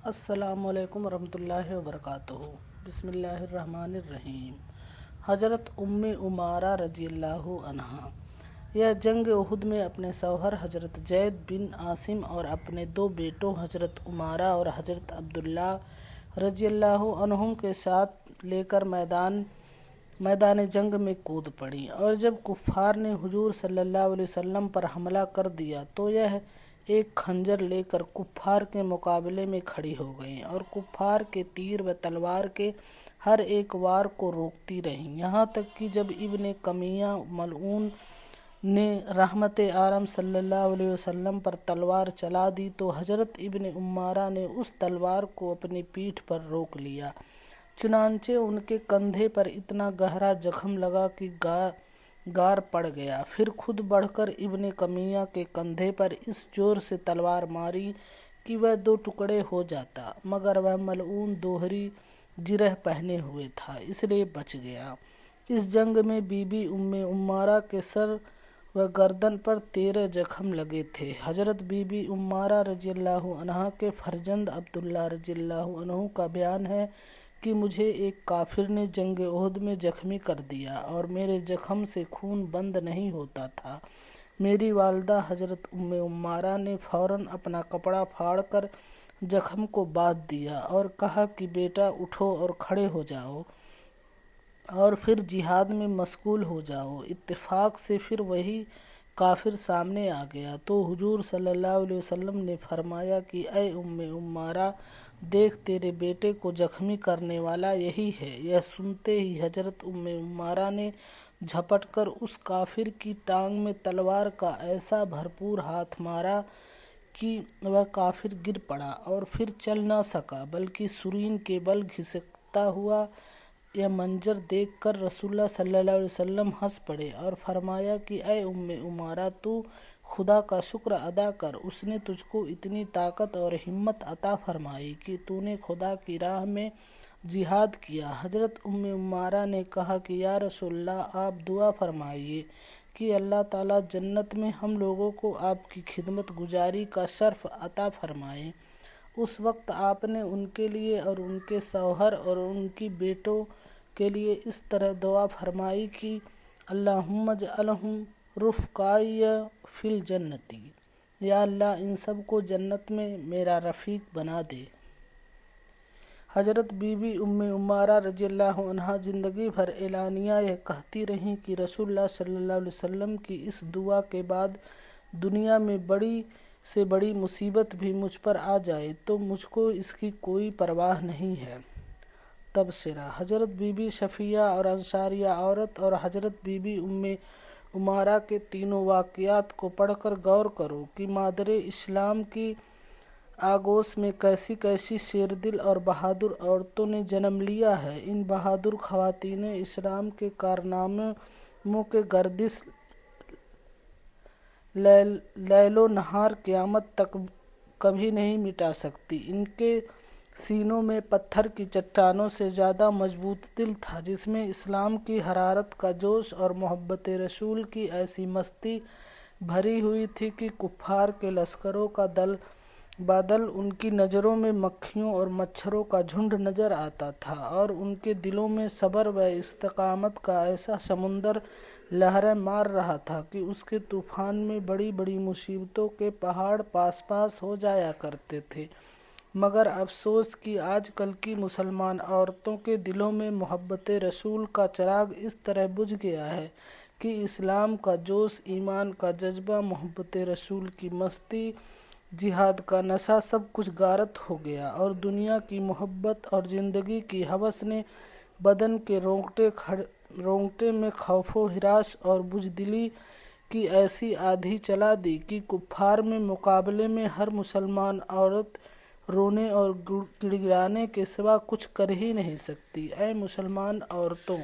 السلام علیکم ورحمۃ اللہ وبرکاتہ۔ بسم اللہ الرحمن الرحیم۔ حضرت ام عمارہ رضی اللہ عنہا یہ جنگ احد میں اپنے شوہر حضرت زید بن عاصم اور اپنے دو بیٹوں حضرت عمارہ اور حضرت عبداللہ رضی اللہ عنہم کے ساتھ لے کر میدان جنگ میں کود پڑیں، اور جب کفار نے حضور صلی اللہ علیہ وسلم پر حملہ کر دیا تو یہ ایک خنجر لے کر کفار کے مقابلے میں کھڑی ہو گئیں اور کفار کے تیر و تلوار کے ہر ایک وار کو روکتی رہیں، یہاں تک کہ جب ابن کمیہ ملعون نے رحمت عالم صلی اللہ علیہ وسلم پر تلوار چلا دی تو حضرت ابن عمارہ نے اس تلوار کو اپنی پیٹھ پر روک لیا، چنانچہ ان کے کندھے پر اتنا گہرا زخم لگا کہ گار پڑ گیا۔ پھر خود بڑھ کر ابن کمیہ کے کندھے پر اس زور سے تلوار ماری کہ وہ دو ٹکڑے ہو جاتا، مگر وہ ملعون دوہری زرہ پہنے ہوئے تھا، اس لیے بچ گیا۔ اس جنگ میں بی بی ام عمارہ کے سر و گردن پر 13 زخم لگے تھے۔ حضرت بی بی عمارہ رضی اللہ عنہا کے فرزند عبداللہ رضی اللہ عنہ کا بیان ہے کہ مجھے ایک کافر نے جنگ احد میں زخمی کر دیا اور میرے زخم سے خون بند نہیں ہوتا تھا۔ میری والدہ حضرت ام عمارہ نے فوراً اپنا کپڑا پھاڑ کر زخم کو باندھ دیا اور کہا کہ بیٹا اٹھو اور کھڑے ہو جاؤ اور پھر جہاد میں مشغول ہو جاؤ۔ اتفاق سے پھر وہی کافر سامنے آ گیا تو حضور صلی اللہ علیہ وسلم نے فرمایا کہ اے ام عمارہ، دیکھ تیرے بیٹے کو زخمی کرنے والا یہی ہے۔ یہ سنتے ہی حضرت ام عمارہ نے جھپٹ کر اس کافر کی ٹانگ میں تلوار کا ایسا بھرپور ہاتھ مارا کہ وہ کافر گر پڑا اور پھر چل نہ سکا بلکہ سرین کے بل گھسٹتا ہوا۔ یہ منظر دیکھ کر رسول اللہ صلی اللہ علیہ وسلم ہنس پڑے اور فرمایا کہ اے ام عمارہ، تو خدا کا شکر ادا کر، اس نے تجھ کو اتنی طاقت اور ہمت عطا فرمائی کہ تو نے خدا کی راہ میں جہاد کیا۔ حضرت ام عمارہ نے کہا کہ یا رسول اللہ، آپ دعا فرمائیے کہ اللہ تعالیٰ جنت میں ہم لوگوں کو آپ کی خدمت گزاری کا شرف عطا فرمائے۔ اس وقت آپ نے ان کے لیے اور ان کے شوہر اور ان کی بیٹوں کے لیے اس طرح دعا فرمائی کہ اللہم اجعلہم رفقائی فی الجنت، یا اللہ ان سب کو جنت میں میرا رفیق بنا دے۔ حضرت بی بی ام عمارہ رضی اللہ عنہا زندگی بھر اعلانیہ یہ کہتی رہیں کہ رسول اللہ صلی اللہ علیہ وسلم کی اس دعا کے بعد دنیا میں بڑی سے بڑی مصیبت بھی مجھ پر آ جائے تو مجھ کو اس کی کوئی پرواہ نہیں ہے۔ تبصرہ: حضرت بی بی صفیہ اور انصاریہ عورت اور حضرت بی بی ام عمارہ کے تینوں واقعات کو پڑھ کر غور کرو کہ مادر اسلام کی آغوش میں کیسی کیسی شیردل اور بہادر عورتوں نے جنم لیا ہے۔ ان بہادر خواتین اسلام کے کارناموں کے گردش لیل و نہار قیامت تک کبھی نہیں مٹا سکتی۔ ان کے سینوں میں پتھر کی چٹانوں سے زیادہ مضبوط دل تھا، جس میں اسلام کی حرارت کا جوش اور محبت رسول کی ایسی مستی بھری ہوئی تھی کہ کفار کے لشکروں کا دل بدل ان کی نظروں میں مکھیوں اور مچھروں کا جھنڈ نظر آتا تھا، اور ان کے دلوں میں صبر و استقامت کا ایسا سمندر لہریں مار رہا تھا کہ اس کے طوفان میں بڑی بڑی مصیبتوں کے پہاڑ پاس پاس ہو جایا کرتے تھے۔ مگر افسوس کہ آج کل کی مسلمان عورتوں کے دلوں میں محبت رسول کا چراغ اس طرح بجھ گیا ہے کہ اسلام کا جوش، ایمان کا جذبہ، محبت رسول کی مستی، جہاد کا نشہ سب کچھ غارت ہو گیا، اور دنیا کی محبت اور زندگی کی ہوس نے بدن کے رونگٹے میں خوف و ہراس اور بزدلی کی ایسی آندھی چلا دی کہ کفار میں مقابلے میں ہر مسلمان عورت رونے اور گڑ گڑانے کے سوا کچھ کر ہی نہیں سکتی۔ اے مسلمان عورتوں!